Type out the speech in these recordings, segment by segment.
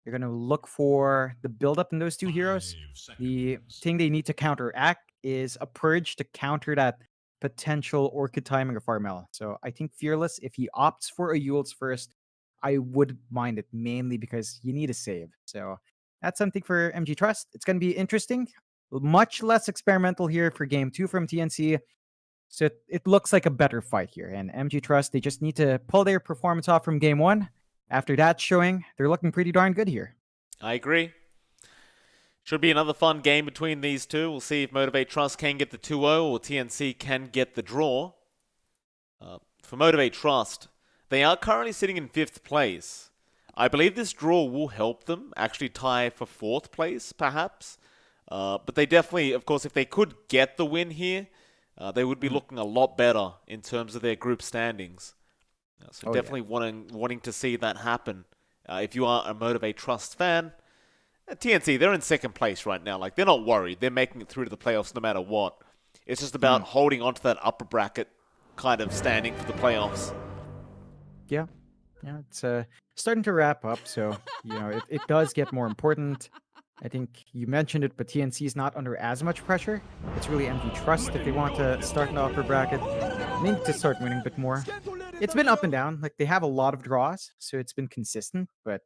They're going to look for the buildup in those two heroes. The thing they need to counteract is a purge to counter that potential Orchid timing of Farmel. So I think Fearless, if he opts for a Yule's first, I would mind it mainly because you need a save. So that's something for MG.TRUST. It's going to be interesting. Much less experimental here for game 2 from TNC. So it looks like a better fight here. And MG.TRUST, they just need to pull their performance off from game 1. After that showing, they're looking pretty darn good here. I agree. Should be another fun game between these two. We'll see if MG.TRUST can get the 2-0 or TNC can get the draw. For MG.TRUST, they are currently sitting in 5th place. I believe this draw will help them actually tie for 4th place, perhaps. But they definitely, of course, if they could get the win here, they would be looking a lot better in terms of their group standings. So definitely wanting to see that happen. If you are a MG.TRUST fan, TNC, they're in 2nd place right now. Like, they're not worried. They're making it through to the playoffs no matter what. It's just about holding on to that upper bracket kind of standing for the playoffs. Yeah, it's starting to wrap up. So, it does get more important. I think you mentioned it, but TNC is not under as much pressure. It's really MG.TRUST if they want to start in the upper bracket. They need to start winning a bit more. It's been up and down. Like, they have a lot of draws, so it's been consistent, but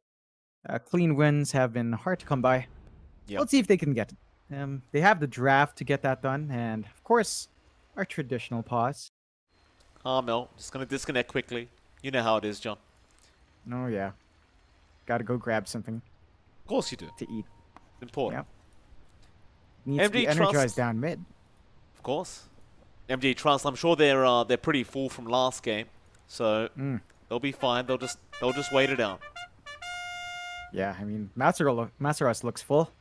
clean wins have been hard to come by. Yep. Let's see if they can get it. They have the draft to get that done, and of course, our traditional pause. Mel, just going to disconnect quickly. You know how it is, John. Oh, yeah. Gotta go grab something. Of course you do. To eat. Important. Yep. Needs to be energized down mid. Of course. MG.TRUST, I'm sure they're pretty full from last game, so they'll be fine. They'll just wait it out. Yeah, I mean, Masaros looks full.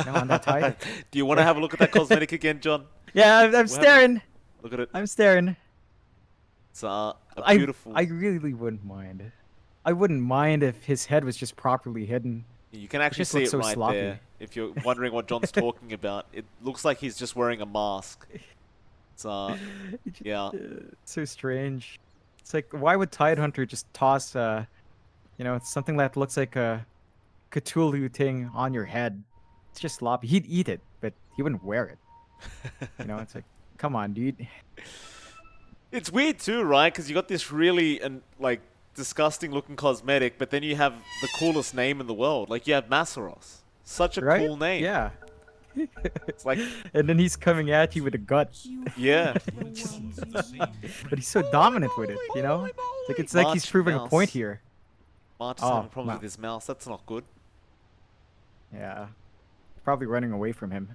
On that tie. Do you want to have a look at that cosmetic again, John? Yeah, I'm staring. Look at it. I'm staring. It's a beautiful. I really wouldn't mind. I wouldn't mind if his head was just properly hidden. You can actually see it so right sloppy. There. If you're wondering what John's talking about, it looks like he's just wearing a mask. It's yeah. It's so strange. It's like, why would Tidehunter just toss it's something that looks like a Cthulhu thing on your head? It's just sloppy. He'd eat it, but he wouldn't wear it. It's like, come on, dude. It's weird too, right? Because you got this really disgusting looking cosmetic, but then you have the coolest name in the world. Like, you have Masaros. Such a cool name. Yeah. It's like, and then he's coming at you with a gut. Yeah. But he's so dominant with it, It's like he's proving a point here. March is having problems with his mouse. That's not good. Yeah. Probably running away from him.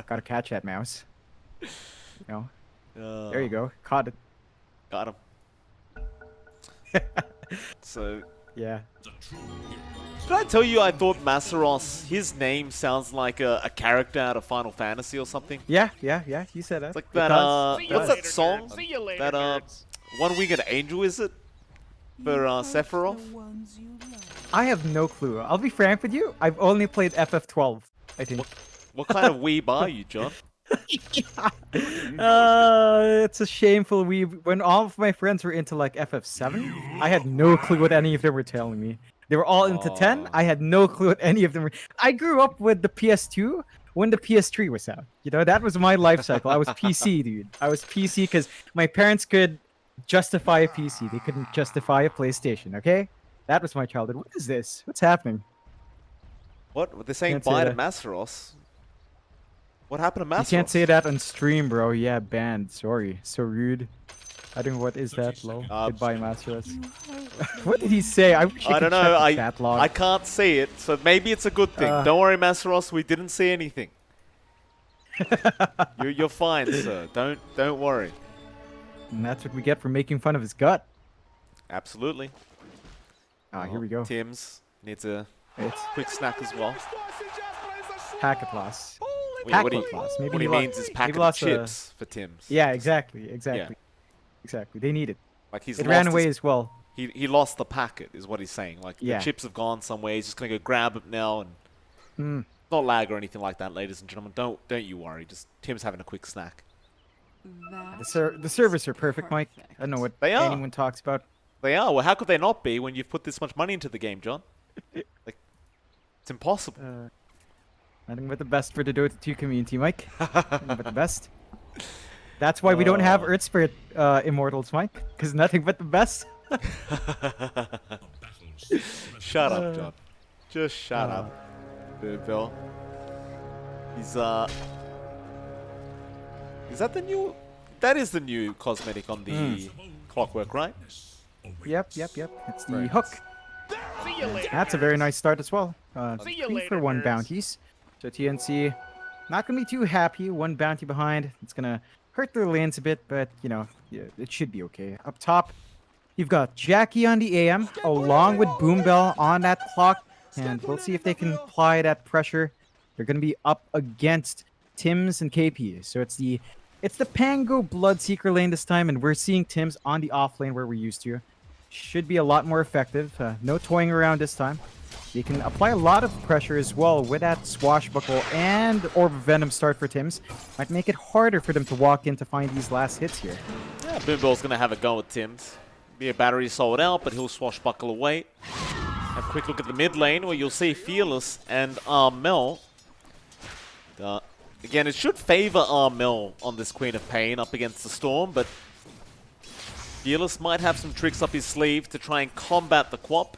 Gotta catch that mouse. There you go. Caught it. Got him. So yeah. Did I tell you I thought Masaros, his name sounds like a character out of Final Fantasy or something? Yeah. You said that. It's like that. What's that song? That One-Winged Angel, is it? For Sephiroth? I have no clue. I'll be frank with you. I've only played FF12. I think. What kind of weeb are you, John? It's a shameful weeb. When all of my friends were into FF7, I had no clue what any of them were telling me. They were all into 10. I had no clue what any of them were. I grew up with the PS2 when the PS3 was out. That was my life cycle. I was PC, dude. I was PC because my parents could justify a PC. They couldn't justify a PlayStation, okay? That was my childhood. What is this? What's happening? What? They're saying bye to Masaros. What happened to Masaros? You can't say that on stream, bro. Yeah, banned. Sorry. So rude. I don't know what is that, lol. Goodbye, Masaros. What did he say? I don't know. I can't see it, so maybe it's a good thing. Don't worry, Masaros. We didn't see anything. You're fine, sir. Don't worry. And that's what we get for making fun of his gut. Absolutely. Here we go. Tim's needs a quick snack as well. Packet loss. What he means is packet of chips for Tim's. Yeah, exactly. They need it. Like it ran away as well. He lost the packet, is what he's saying. Like the chips have gone somewhere. He's just gonna go grab it now, and not lag or anything like that, ladies and gentlemen. Don't you worry. Just Tim's having a quick snack. The servers are perfect, Mike. I don't know what anyone talks about. They are. Well, how could they not be when you've put this much money into the game, John? Like, It's impossible. Nothing but the best for the Dota 2 community, Mike. Nothing but the best. That's why we don't have Earth Spirit Immortals, Mike. Because nothing but the best. Shut up, John. Just shut up, Bill. He's Is that the new? That is the new cosmetic on the clockwork, right? Yep. It's the hook. That's a very nice start as well. 3 for 1 bounties. So TNC not gonna be too happy. 1 bounty behind. It's gonna hurt their lanes a bit, but you know, yeah, it should be okay. Up top, you've got Jackie on the AM along with Boombell on that clock, and we'll see if they can apply that pressure. They're gonna be up against Tims and KP. So it's the Pango Bloodseeker lane this time, and we're seeing Tims on the off lane where we're used to. Should be a lot more effective. No toying around this time. They can apply a lot of pressure as well with that Swashbuckle and Orb of Venom start for Tims. Might make it harder for them to walk in to find these last hits here. Yeah, Boombell's going to have a go at Tims. Be a battery sold out, but he'll Swashbuckle away. Have a quick look at the mid lane where you'll see Fearless and Armel. Again, it should favor Armel on this Queen of Pain up against the Storm, but Fearless might have some tricks up his sleeve to try and combat the Quap.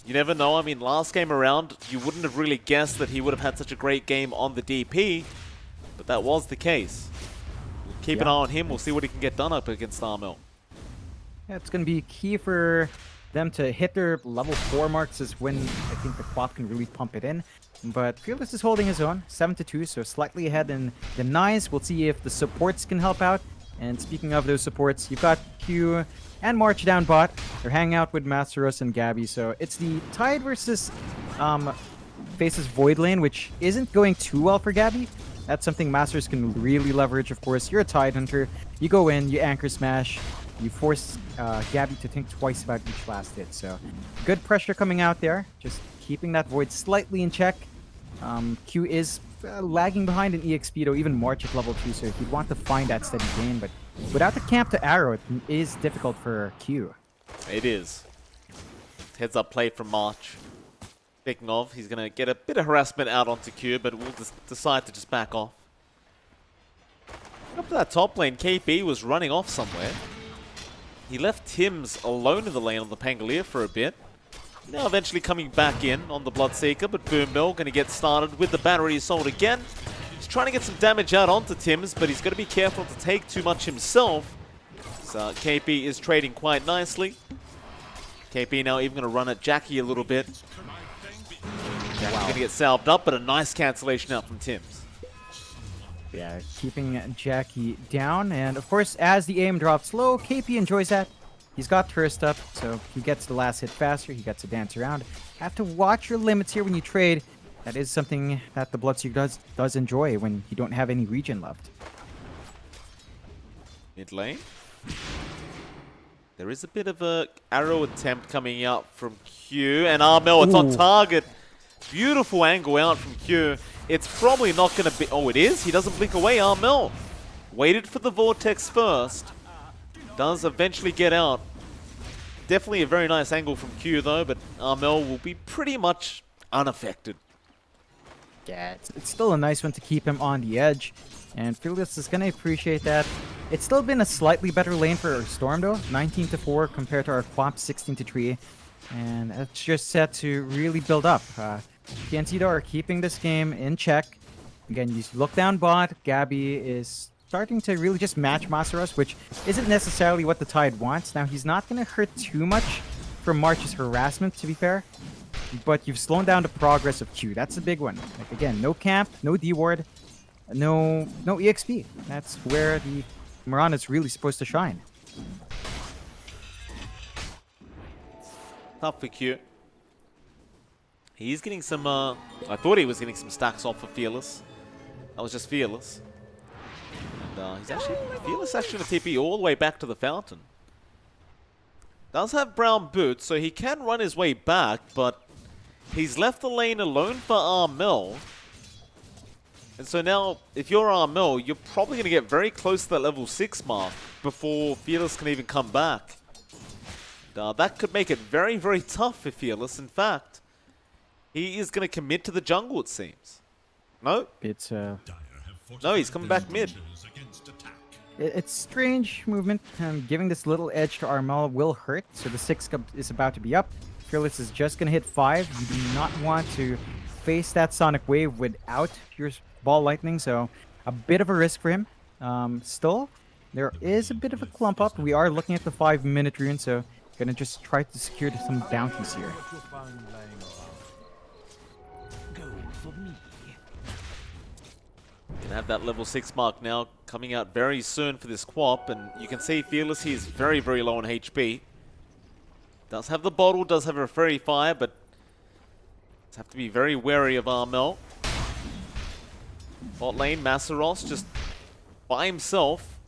You never know. I mean, last game around, you wouldn't have really guessed that he would have had such a great game on the DP, but that was the case. We'll keep an eye on him. We'll see what he can get done up against Armel. Yeah, it's going to be key for them to hit their level 4 marks is when I think the Quap can really pump it in. But Fearless is holding his own, 7-2, so slightly ahead in the 9s. We'll see if the supports can help out. And speaking of those supports, you've got Q and March down bot. They're hanging out with Masteros and Gabby, so it's the Tide versus faces Void lane, which isn't going too well for Gabby. That's something Masters can really leverage, of course. You're a Tide Hunter. You go in, you anchor smash, you force Gabby to think twice about each last hit. So good pressure coming out there, just keeping that Void slightly in check. Q is lagging behind in EXP, though, even March at level 2, so he'd want to find that steady gain, but without the camp to arrow, it is difficult for Q. It is. Heads up play from March. Speaking of, he's going to get a bit of harassment out onto Q, but we'll decide to just back off. Up to that top lane, KP was running off somewhere. He left Tims alone in the lane on the Pangolier for a bit. Now eventually coming back in on the Bloodseeker, but Boombell going to get started with the battery assault again. He's trying to get some damage out onto Tims, but he's got to be careful to take too much himself. So KP is trading quite nicely. KP now even going to run at Jackie a little bit. Jackie's going to get salved up, but a nice cancellation out from Tims. Yeah, keeping Jackie down, and of course, as the aim drops low, KP enjoys that. He's got Thirst up, so he gets the last hit faster. He gets to dance around. Have to watch your limits here when you trade. That is something that the Bloodseeker does enjoy when you don't have any regen left. Mid lane. There is a bit of a arrow attempt coming out from Q, and Armel, it's on target. Beautiful angle out from Q. It's probably not going to be... Oh, it is? He doesn't blink away, Armel. Waited for the Vortex first. Does eventually get out. Definitely a very nice angle from Q, though, but Armel will be pretty much unaffected. Yeah, it's still a nice one to keep him on the edge, and Fearless is going to appreciate that. It's still been a slightly better lane for our Storm, though, 19-4 compared to our Quap 16-3, and it's just set to really build up. TNC, though, are keeping this game in check. Again, you look down bot, Gabby is starting to really just match Masteros, which isn't necessarily what the Tide wants. Now, he's not going to hurt too much from March's harassment, to be fair. But you've slowed down the progress of Q. That's a big one. Like, again, no camp, no D-ward, no EXP. That's where the Mirana is really supposed to shine. Tough for Q. He's getting some, I thought he was getting some stacks off for Fearless. That was just Fearless. And he's actually, Fearless actually going to TP all the way back to the fountain. Does have brown boots, so he can run his way back, but he's left the lane alone for Armel. And so now, if you're Armel, you're probably going to get very close to that level 6 mark before Fearless can even come back. That could make it very, very tough for Fearless. In fact, He is going to commit to the jungle, it seems. No? It's No, he's coming back mid. It's strange movement. Giving this little edge to Armel will hurt, so the 6 is about to be up. Fearless is just going to hit 5. You do not want to face that Sonic Wave without your Ball Lightning, so a bit of a risk for him. Still, there is a bit of a clump up. We are looking at the 5-minute rune, so going to just try to secure some bounties here. Can have that level 6 mark now coming out very soon for this Quap, and you can see Fearless, he is very, very low on HP. Does have the bottle, does have a Fairy Fire, but have to be very wary of Armel. Bot lane, Masaros just by himself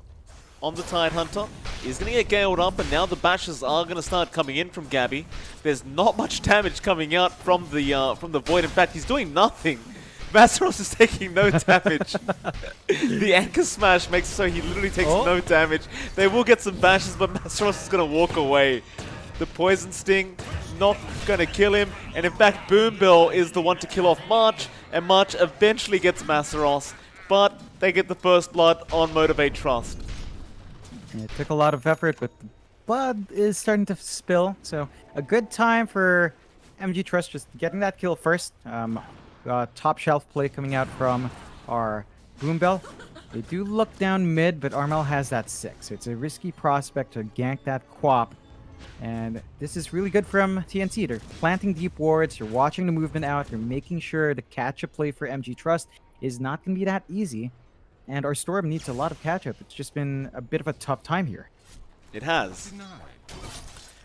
on the Tidehunter. He's going to get galed up, and now the bashes are going to start coming in from Gabby. There's not much damage coming out from the Void. In fact, he's doing nothing. Masaros is taking no damage. The Anchor Smash makes it so he literally takes no damage. They will get some bashes, but Masaros is going to walk away. The Poison Sting not going to kill him. And in fact, Boombill is the one to kill off March. And March eventually gets Masaros. But they get the first blood on Motivate Trust. It took a lot of effort, but the blood is starting to spill. So a good time for MG.TRUST just getting that kill first. Top shelf play coming out from our Boombill. They do look down mid, but Armel has that 6. So it's a risky prospect to gank that Quap. And this is really good from TNC. They're planting deep wards, you're watching the movement out, you're making sure the catch-up play for MG.TRUST is not going to be that easy. And our Storm needs a lot of catch-up. It's just been a bit of a tough time here. It has.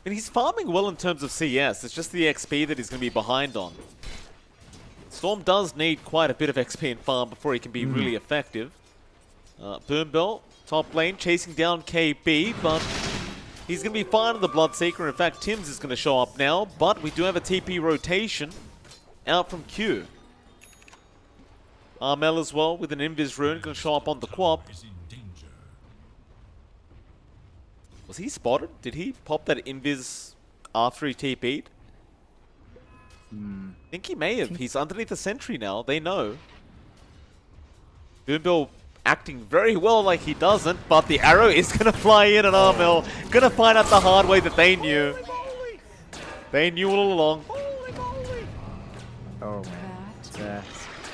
And he's farming well in terms of CS. It's just the XP that he's going to be behind on. Storm does need quite a bit of XP and farm before he can be really effective. Boombill, top lane, chasing down KB, but he's going to be fine on the Bloodseeker. In fact, Tim's is going to show up now, but we do have a TP rotation out from Q. Armel as well with an Invis rune going to show up on the Quap. Was he spotted? Did he pop that Invis after he TP'd? I think he may have. He's underneath the sentry now. They know. Boombill acting very well like he doesn't, but the arrow is going to fly in and Armel going to find out the hard way that they knew. They knew all along. Oh man.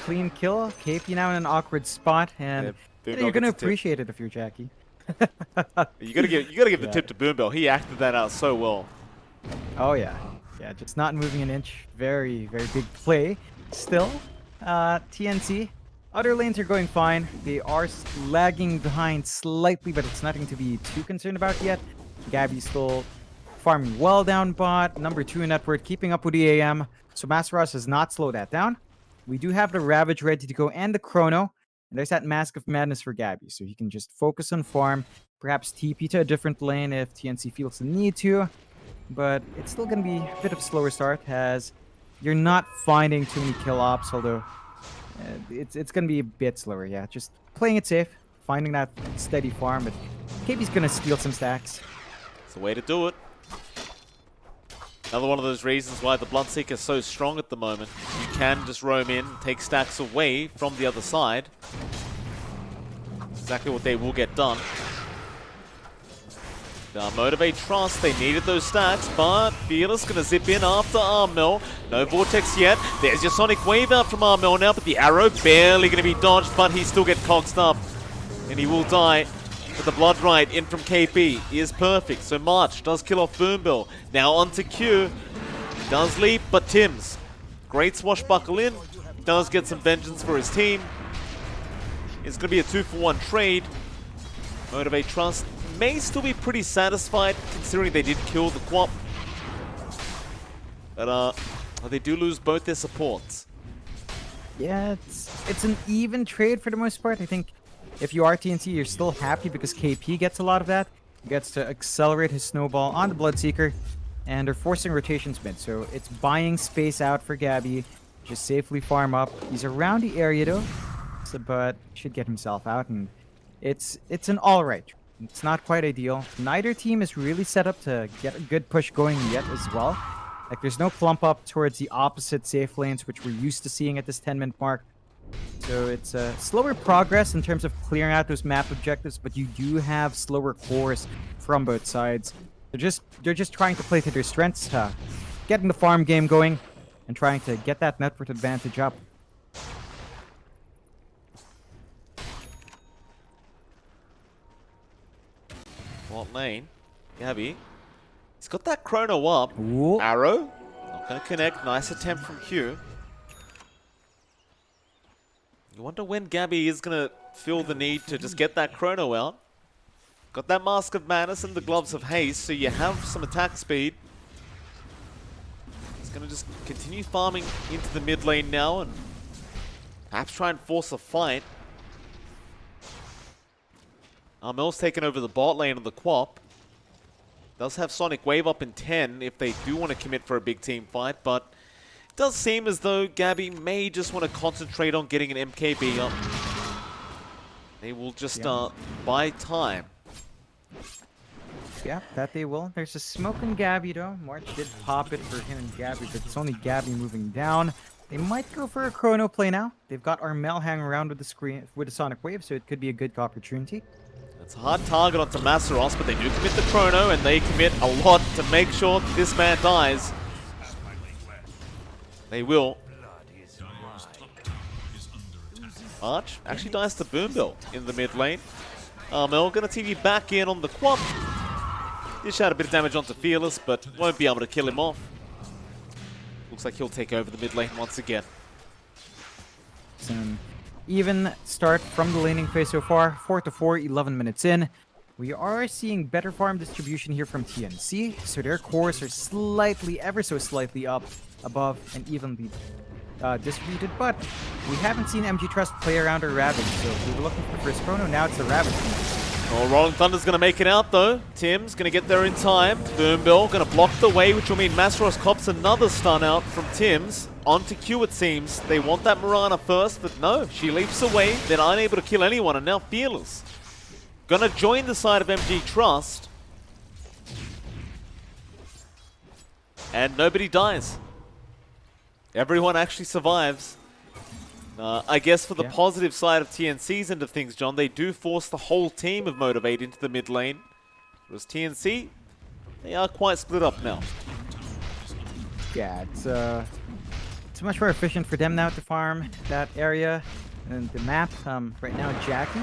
Clean kill. KP now in an awkward spot, and you're going to appreciate it if you're Jackie. You gotta give the tip to Boombill. He acted that out so well. Oh yeah. Yeah, just not moving an inch. Very, very big play. Still, TNC. Other lanes are going fine. They are lagging behind slightly, but it's nothing to be too concerned about yet. Gabby's still farming well down bot. Number 2 in network, keeping up with the AM. So Masaros has not slowed that down. We do have the Ravage ready to go and the Chrono. And there's that Mask of Madness for Gabby. So he can just focus on farm. Perhaps TP to a different lane if TNC feels the need to. But it's still going to be a bit of a slower start as you're not finding too many kill ops, although it's going to be a bit slower, yeah. Just playing it safe, finding that steady farm, but KP's going to steal some stacks. It's the way to do it. Another one of those reasons why the Bloodseeker is so strong at the moment. You can just roam in, take stacks away from the other side. Exactly what they will get done. Motivate Trust, they needed those stacks, but Fearless gonna zip in after Armel. No Vortex yet. There's your Sonic Wave out from Armel now, but the arrow barely gonna be dodged, but he still gets coxed up. And he will die. But the Blood Rite in from KP is perfect. So March does kill off Boombill. Now onto Q. Does leap, but Tim's. Great swashbuckle in. Does get some vengeance for his team. It's gonna be a 2-for-1 trade. Motivate Trust may still be pretty satisfied considering they did kill the Quap. But they do lose both their supports. Yeah, it's an even trade for the most part. I think if you are TNC, you're still happy because KP gets a lot of that. He gets to accelerate his snowball on the Bloodseeker, and they're forcing rotations mid. So it's buying space out for Gabby. Just safely farm up. He's around the area though, but should get himself out, and it's an alright. It's not quite ideal. Neither team is really set up to get a good push going yet as well. Like, there's no clump up towards the opposite safe lanes, which we're used to seeing at this 10-minute mark. So it's a slower progress in terms of clearing out those map objectives, but you do have slower cores from both sides. They're just trying to play to their strengths, getting the farm game going, and trying to get that network advantage up. What lane? Gabby. He's got that chrono up. Ooh. Arrow. Not going to connect. Nice attempt from Q. You wonder when Gabby is going to feel the need to just get that chrono out. Got that Mask of Madness and the Gloves of Haste, so you have some attack speed. He's going to just continue farming into the mid lane now and perhaps try and force a fight. Armel's taken over the bot lane of the Quap. Does have Sonic Wave up in 10 if they do want to commit for a big team fight, but it does seem as though Gabby may just want to concentrate on getting an MKB up. They will just buy time. Yeah, that they will. There's a smoke on Gabby though. March did pop it for him and Gabby, but it's only Gabby moving down. They might go for a chrono play now. They've got Armel hanging around with the screen with the Sonic Wave, so it could be a good opportunity. It's a hard target onto Masteros, but they do commit the chrono, and they commit a lot to make sure that this man dies. They will. Arch actually dies to Boombill in the mid lane. Armel gonna TV back in on the Quap. Dish out a bit of damage onto Fearless, but won't be able to kill him off. Looks like he'll take over the mid lane once again. Some even start from the laning phase so far. 4-4, 11 minutes in. We are seeing better farm distribution here from TNC, so their cores are slightly, ever so slightly up, above, and evenly distributed, but we haven't seen MG.TRUST play around or Ravage, so we were looking for the first chrono, now it's the Ravage. Oh, Rolling Thunder's going to make it out, though. Tim's going to get there in time. Boombill going to block the way, which will mean Masteros cops another stun out from Tim's. Onto Q, it seems. They want that Mirana first, but no. She leaps away. They're unable to kill anyone, and now Fearless going to join the side of MG.TRUST. And nobody dies. Everyone actually survives. I guess for the positive side of TNC's end of things, John, they do force the whole team of Motivate into the mid lane. Whereas TNC, they are quite split up now. Yeah, it's much more efficient for them now to farm that area. And the map, right now, Jackie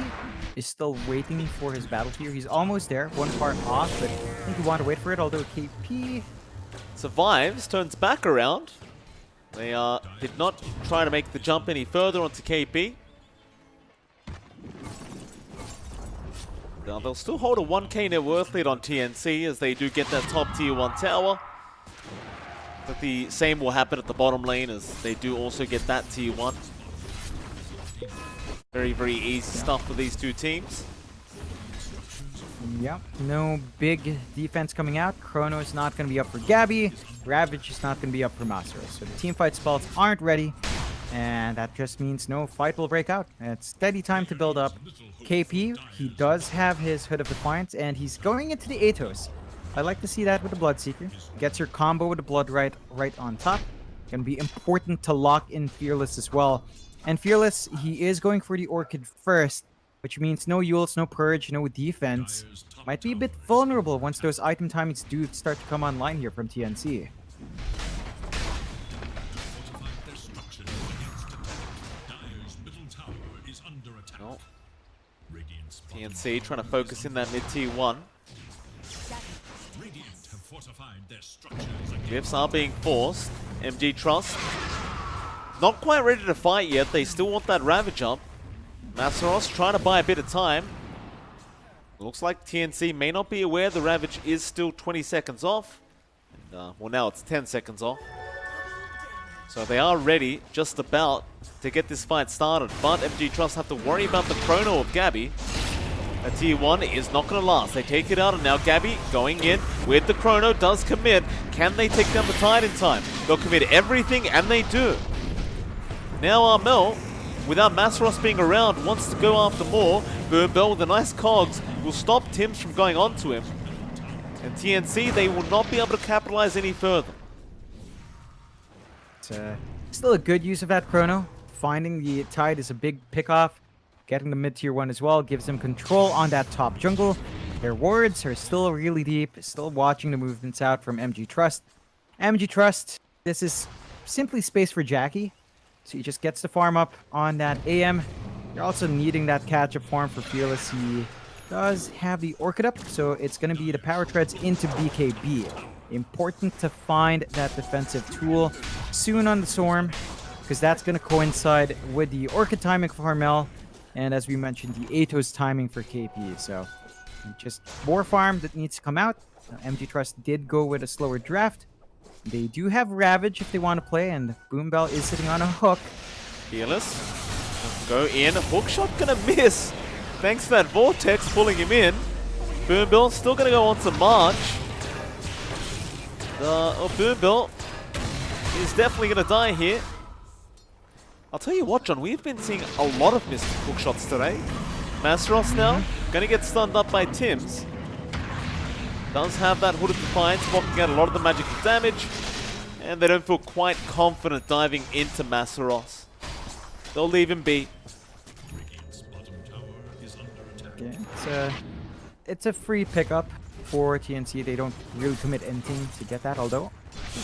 is still waiting for his battle tier. He's almost there, one part off, but I think he wanted to wait for it, although KP survives, turns back around. They did not try to make the jump any further onto KP. Now they'll still hold a 1k net worth lead on TNC as they do get that top tier 1 tower. But the same will happen at the bottom lane as they do also get that tier 1. Very, very easy stuff for these two teams. Yep, no big defense coming out. Chrono is not going to be up for Gabby. Ravage is not going to be up for Masteros. So the teamfight spells aren't ready. And that just means no fight will break out. And it's steady time to build up. KP, he does have his Hood of Defiance, and he's going into the Atos. I like to see that with the Bloodseeker. Gets your combo with the Blood right on top. Can be important to lock in Fearless as well. And Fearless, he is going for the Orchid first, which means no Yules, no Purge, no defense. Might be a bit vulnerable once those item timings do start to come online here from TNC. Oh. TNC trying to focus in that mid tier 1. Glyphs are being forced. MG.TRUST not quite ready to fight yet. They still want that Ravage up. Masteros trying to buy a bit of time. Looks like TNC may not be aware the Ravage is still 20 seconds off. And, well, now it's 10 seconds off. So they are ready, just about, to get this fight started. But MG.TRUST have to worry about the chrono of Gabby. A tier 1 is not going to last. They take it out, and now Gabby going in with the chrono does commit. Can they take down the Tide in time? They'll commit everything, and they do. Now Armel, without Masteros being around, wants to go after more. Boombill with a nice cogs will stop Tims from going onto him. And TNC, they will not be able to capitalize any further. It's still a good use of that chrono. Finding the Tide is a big pickoff. Getting the mid-tier 1 as well gives them control on that top jungle. Their wards are still really deep, still watching the movements out from MG.TRUST. MG.TRUST, this is simply space for Jackie. So he just gets the farm up on that AM. You're also needing that catch-up farm for Fearless. He does have the Orchid up, so it's going to be the power treads into BKB. Important to find that defensive tool soon on the Storm, because that's going to coincide with the Orchid timing for Harmel, and as we mentioned, the Atos timing for KP. So just more farm that needs to come out. MG.TRUST did go with a slower draft. They do have Ravage if they want to play, and Boombell is sitting on a hook. Fearless. Go in. Hookshot gonna miss. Thanks to that Vortex pulling him in. Boombell still gonna go on to March. Boombell is definitely gonna die here. I'll tell you what, John, we've been seeing a lot of missed hookshots today. Masteros now, gonna get stunned up by Tims. Does have that Hooded Defiance, blocking out a lot of the magical damage. And they don't feel quite confident diving into Masteros. They'll leave him be. Yeah, it's a free pickup for TNC. They don't really commit anything to get that, although.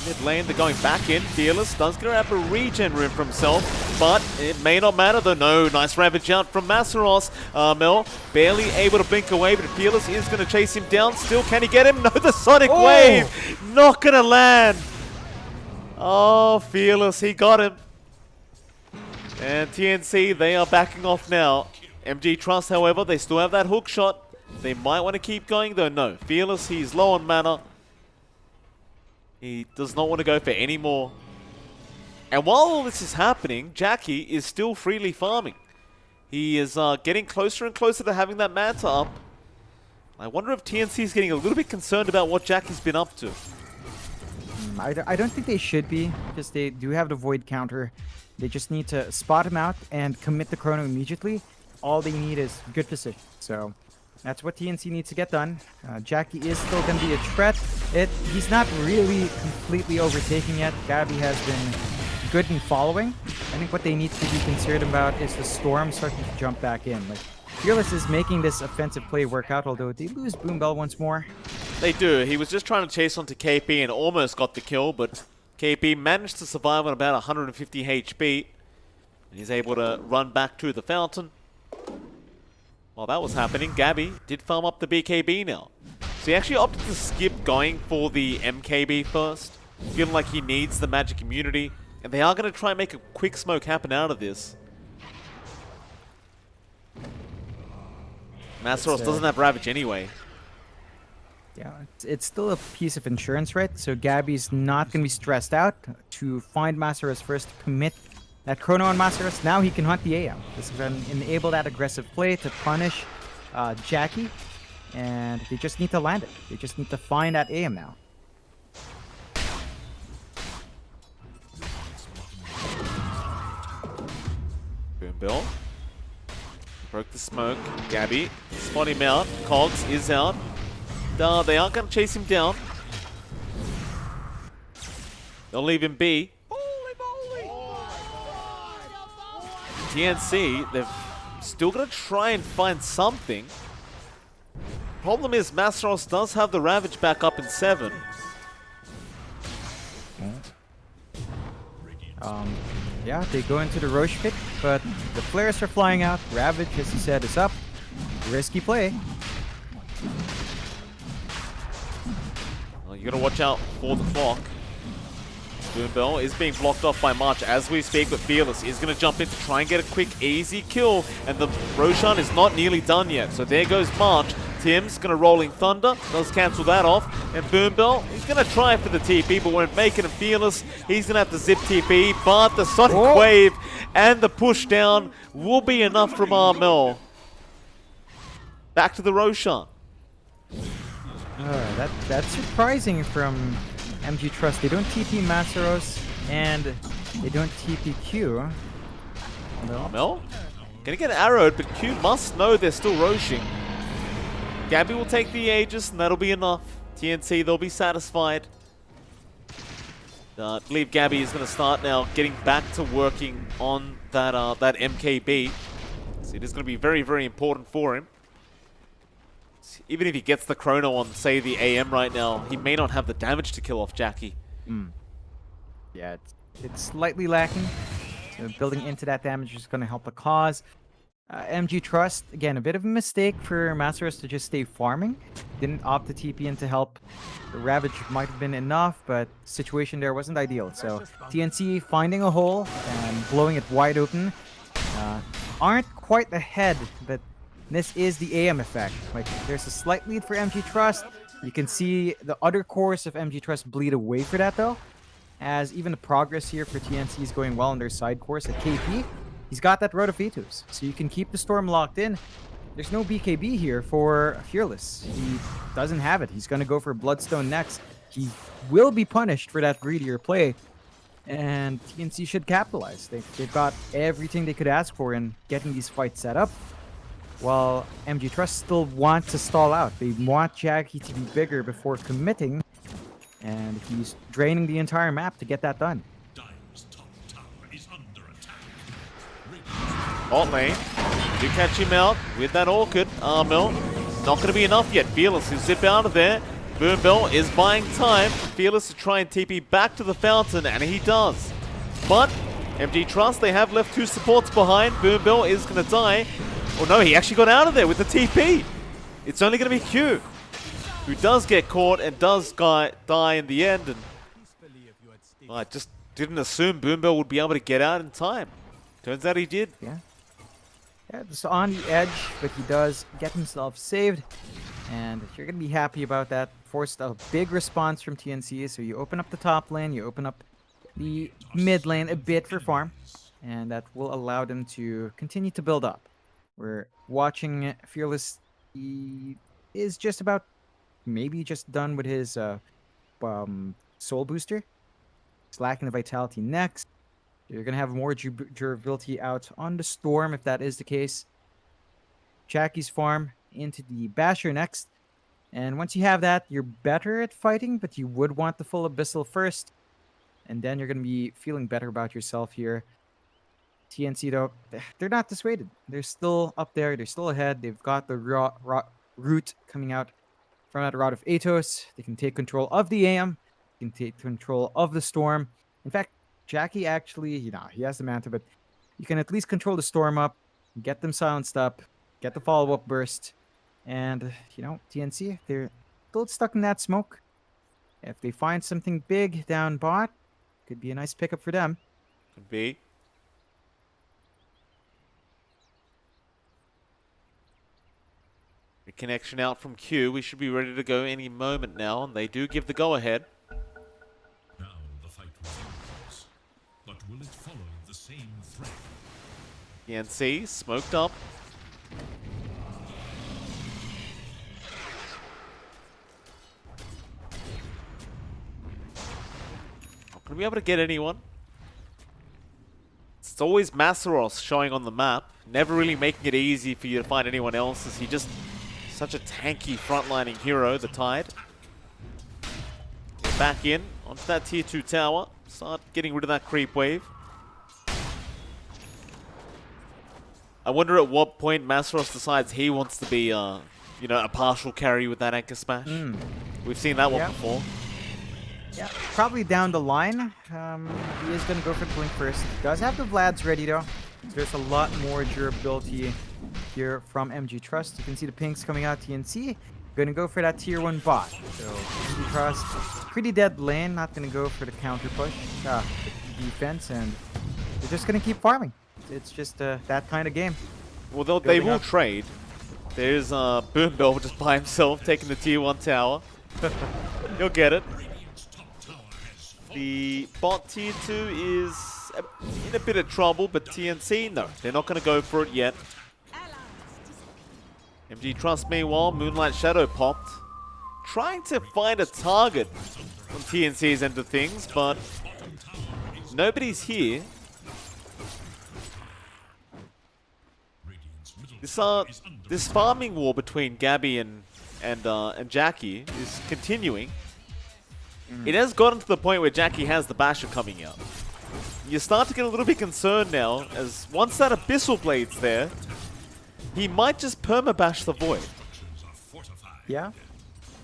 Mid lane, they're going back in. Fearless does get up a regen room for himself, but it may not matter though. No, nice Ravage out from Masteros. Mel barely able to blink away, but Fearless is going to chase him down. Still, can he get him? No, the Sonic Wave! Not going to land! Oh, Fearless, he got him. And TNC, they are backing off now. MG.TRUST, however, they still have that hook shot. They might want to keep going though. No, Fearless, he's low on mana. He does not want to go for any more. And while all this is happening, Jackie is still freely farming. He is getting closer and closer to having that Manta up. I wonder if TNC is getting a little bit concerned about what Jackie's been up to. I don't think they should be, because they do have the Void counter. They just need to spot him out and commit the chrono immediately. All they need is good position. So that's what TNC needs to get done. Jackie is still going to be a threat. He's not really completely overtaking yet. Gabby has been good in following. I think what they need to be concerned about is the Storm starting to jump back in. Like, Fearless is making this offensive play work out, although they lose Boombell once more. They do. He was just trying to chase onto KP and almost got the kill, but KP managed to survive on about 150 HP. He's able to run back to the fountain. While that was happening, Gabby did farm up the BKB now. So he actually opted to skip going for the MKB first, feeling like he needs the magic immunity. And they are going to try and make a quick smoke happen out of this. Masteros doesn't have Ravage anyway. Yeah, it's still a piece of insurance, right? So Gabby's not going to be stressed out to find Masteros first, commit that chrono on Masteros. Now he can hunt the AM. This is going to enable that aggressive play to punish Jackie. And they just need to land it. They just need to find that AM now. Boombell broke the smoke. Gabby, spot him out. Cogs is out. They aren't going to chase him down. They'll leave him be. TNC, they've still got to try and find something. Problem is, Masteros does have the Ravage back up in 7. Yeah, they go into the Roche pit, but the flares are flying out. Ravage, as you said, is up. Risky play. Well, you got to watch out for the clock. Boombell is being blocked off by March as we speak, but Fearless is going to jump in to try and get a quick, easy kill. And the Roshan is not nearly done yet. So there goes March. Tim's going to Rolling Thunder. Does cancel that off. And Boombell, he's going to try for the TP, but won't make it. And Fearless, he's going to have to zip TP. But the Sonic Wave and the push down will be enough from Armel. Back to the Roshan. That's surprising from MG.TRUST. They don't TP Masteros and they don't TP Q. Armel gonna get arrowed, but Q must know they're still roshing. Gabby will take the Aegis and that'll be enough. TNC, they'll be satisfied. I believe Gabby is going to start now getting back to working on that that MKB. So it is going to be very, very important for him. Even if he gets the chrono on, say, the AM right now, he may not have the damage to kill off Jackie. Yeah, it's slightly lacking. So building into that damage is going to help the cause. MG.TRUST, again, a bit of a mistake for Masteros to just stay farming. Didn't opt to TP in to help. The Ravage might have been enough, but situation there wasn't ideal. So TNC finding a hole and blowing it wide open. Aren't quite ahead, but this is the AM effect. Like, there's a slight lead for MG.TRUST. You can see the other cores of MG.TRUST bleed away for that, though. As even the progress here for TNC is going well on their side course at KP. He's got that Road of Vetoes, so you can keep the Storm locked in. There's no BKB here for Fearless. He doesn't have it. He's going to go for Bloodstone next. He will be punished for that greedier play, and TNC should capitalize. They've got everything they could ask for in getting these fights set up, while MG.TRUST still want to stall out. They want Jackie to be bigger before committing, and he's draining the entire map to get that done. Bot lane, do catch him out with that Orchid. Mill, not going to be enough yet. Fearless will zip out of there. Boombill is buying time. Fearless to try and TP back to the fountain, and he does. But MG.TRUST, they have left 2 supports behind. Boombill is going to die. Oh no, he actually got out of there with the TP. It's only going to be Q, who does get caught and does die in the end. And I just didn't assume Boombill would be able to get out in time. Turns out he did. Yeah, just on the edge, but he does get himself saved. And you're going to be happy about that. Forced a big response from TNC. So you open up the top lane, you open up the mid lane a bit for farm. And that will allow them to continue to build up. We're watching Fearless. He is just about maybe just done with his soul booster. He's lacking the vitality next. You're going to have more durability out on the Storm if that is the case. Jackie's farm into the Basher next. And once you have that, you're better at fighting, but you would want the full Abyssal first. And then you're going to be feeling better about yourself here. TNC, though, they're not dissuaded. They're still up there. They're still ahead. They've got the root coming out from that Rod of Atos. They can take control of the AM. They can take control of the Storm. In fact, Jackie actually, he has the Manta, but you can at least control the Storm up, get them silenced up, get the follow-up burst. And, TNC, they're still stuck in that smoke. If they find something big down bot, could be a nice pickup for them. Could be. The connection out from Q. We should be ready to go any moment now, and they do give the go-ahead. Now the fight resumes. But will it follow the same thread? TNC smoked up. Not going to be able to get anyone. It's always Masteros showing on the map. Never really making it easy for you to find anyone else, as he just such a tanky frontlining hero, the Tide. We're back in onto that tier 2 tower. Start getting rid of that creep wave. I wonder at what point Masteros decides he wants to be, a partial carry with that anchor smash. We've seen that one before. Yeah, probably down the line. He is going to go for the blink first. Does have the Vlads ready, though. There's a lot more durability here from MG.TRUST. You can see the pinks coming out. TNC going to go for that tier 1 bot. So MG.TRUST, pretty dead lane. Not going to go for the counter push defense, and they're just going to keep farming. It's just that kind of game. Well, they will trade. There's Boombill just by himself taking the tier 1 tower. He'll get it. The bot tier 2 is in a bit of trouble, but TNC, no, they're not going to go for it yet. MG.TRUST, meanwhile, Moonlight Shadow popped. Trying to find a target on TNC's end of things, but nobody's here. This farming war between Gabby and Jackie is continuing. It has gotten to the point where Jackie has the Basher coming out. You start to get a little bit concerned now, as once that Abyssal Blade's there, he might just perma-bash the Void. Yeah,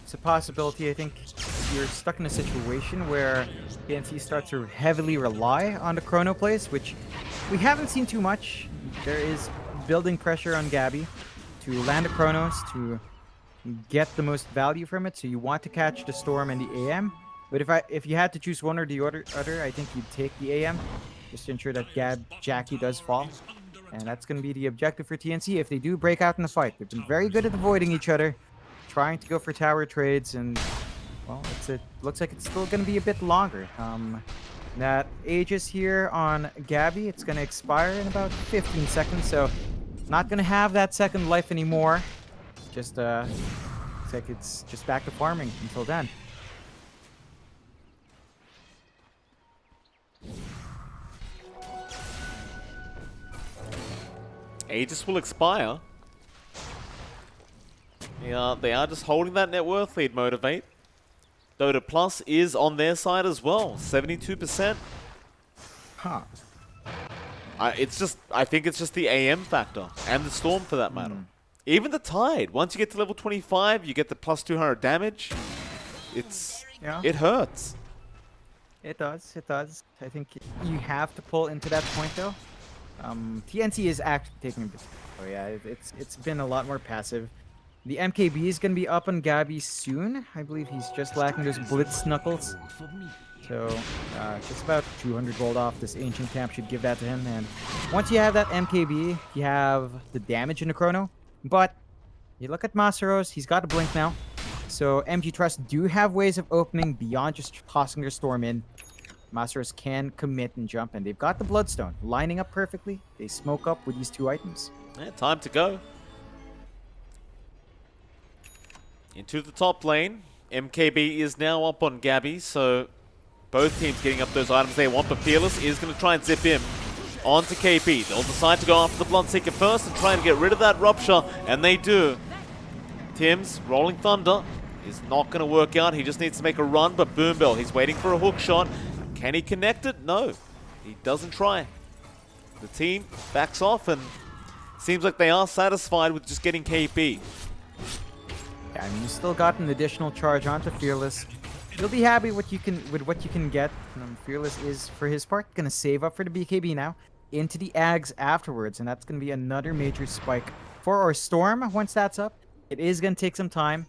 it's a possibility. I think you're stuck in a situation where TNC starts to heavily rely on the chrono plays, which we haven't seen too much. There is building pressure on Gabby to land the chronos, to get the most value from it. So you want to catch the Storm and the AM. But if you had to choose one or the other, I think you'd take the AM, just to ensure that Jackie does fall. And that's going to be the objective for TNC if they do break out in the fight. They've been very good at avoiding each other, trying to go for tower trades, and well, looks like it's still going to be a bit longer. That Aegis here on Gabby, it's going to expire in about 15 seconds, so not going to have that second life anymore. Just looks like it's just back to farming until then. Aegis will expire. Yeah, they are just holding that net worth lead, Motivate. DOTA Plus is on their side as well, 72%. Huh. I think it's just the AM factor, and the Storm for that matter. Even the Tide, once you get to level 25, you get the plus 200 damage. It hurts. It does. I think you have to pull into that point though. TNC is actually taking a bit. Oh yeah, it's been a lot more passive. The MKB is gonna be up on Gabby soon. I believe he's just lacking those Blitz Knuckles. So just about 200 gold off this Ancient Camp should give that to him. And once you have that MKB, you have the damage in the chrono. But you look at Masaros, he's got a blink now. So MG.TRUST do have ways of opening beyond just tossing their Storm in. Masaros can commit and jump, and they've got the Bloodstone lining up perfectly. They smoke up with these two items. Yeah, time to go. Into the top lane. MKB is now up on Gabby, so both teams getting up those items they want, but Fearless is going to try and zip him onto KP. They'll decide to go after the Bloodseeker first and try and get rid of that Rupture, and they do. Tim's Rolling Thunder is not going to work out. He just needs to make a run, but Boom Bell, he's waiting for a hook shot. Can he connect it? No, he doesn't try. The team backs off, and seems like they are satisfied with just getting KP. Yeah, I mean, you still got an additional charge onto Fearless. You'll be happy with what you can get. Fearless is, for his part, going to save up for the BKB now into the Ags afterwards, and that's going to be another major spike for our Storm. Once that's up, it is going to take some time.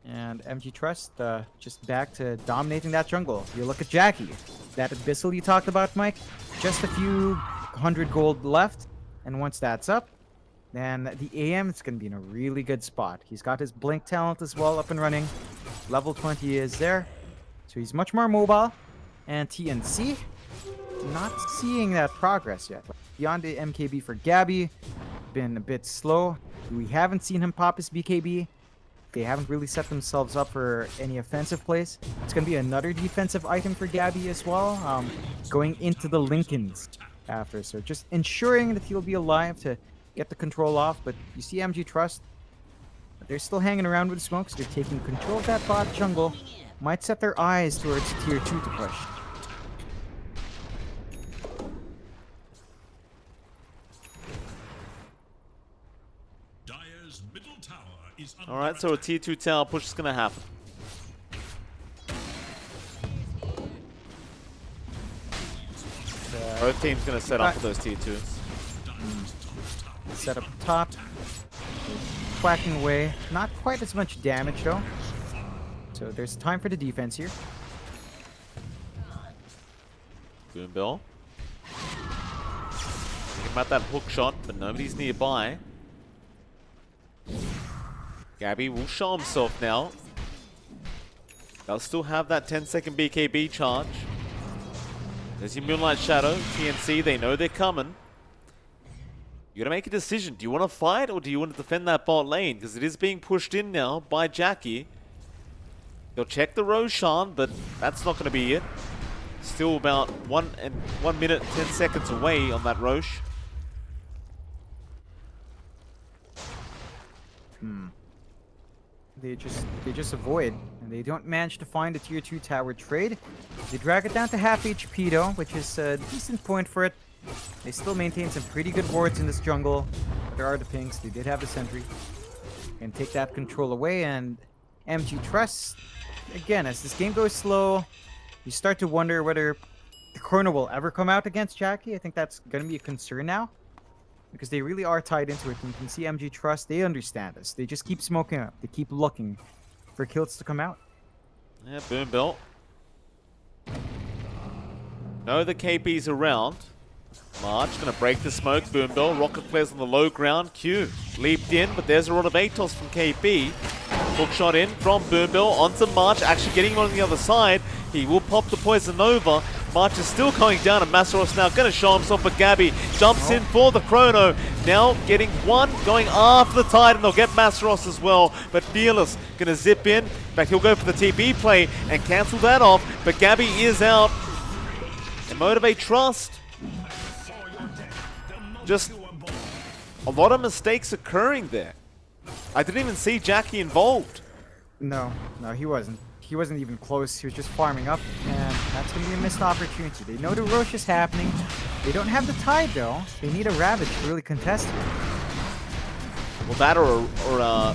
And MG.TRUST just back to dominating that jungle. You look at Jackie. That Abyssal you talked about, Mike, just a few 100 gold left. And once that's up, then the AM is going to be in a really good spot. He's got his Blink talent as well up and running. Level 20 is there. So he's much more mobile. And TNC, not seeing that progress yet. Beyond the MKB for Gabby, been a bit slow. We haven't seen him pop his BKB. They haven't really set themselves up for any offensive plays. It's going to be another defensive item for Gabby as well, going into the Lincolns after. So just ensuring that he'll be alive to get the control off. But you see MG.TRUST, they're still hanging around with the smokes. They're taking control of that bot jungle. Might set their eyes towards tier 2 to push. Alright, so a tier 2 tower push is going to happen. Both teams going to set up for those tier 2s. Set up top. Quacking away. Not quite as much damage though. So there's time for the defense here. Boom Bell. Thinking about that hook shot, but nobody's nearby. Gabby will show himself now. They'll still have that 10-second BKB charge. There's your Moonlight Shadow. TNC, they know they're coming. You gotta make a decision. Do you want to fight or do you want to defend that bot lane? Because it is being pushed in now by Jackie. They'll check the Roshan, but that's not gonna be it. Still about 1 minute 10 seconds away on that Roche. They just avoid, and they don't manage to find a tier 2 tower trade. They drag it down to half HP though, which is a decent point for it. They still maintain some pretty good wards in this jungle. There are the pings. They did have the sentry. And take that control away, and MG.TRUST, again, as this game goes slow, you start to wonder whether the Chrono will ever come out against Jackie. I think that's going to be a concern now, because they really are tied into it. And you can see MG.TRUST, they understand this. They just keep smoking up. They keep looking for kills to come out. Yeah, Boom Bill. Know the KP's around. March gonna break the smoke. Boom Bill. Rocket flares on the low ground. Q leaped in, but there's a rod of ATOS from KP. Hook shot in from Boom Bill onto March, actually getting him on the other side. He will pop the Poison Nova. March is still going down, and Massaros now going to show himself, but Gabby jumps in for the Chrono. Now getting one, going after the Tide, and they'll get Massaros as well. But Fearless going to zip in. In fact, he'll go for the TP play and cancel that off, but Gabby is out. And MG.TRUST, just a lot of mistakes occurring there. I didn't even see Jackie involved. No, he wasn't. He wasn't even close. He was just farming up, and that's going to be a missed opportunity. They know the rush is happening. They don't have the Tide, though. They need a Ravage to really contest here. Well, that or a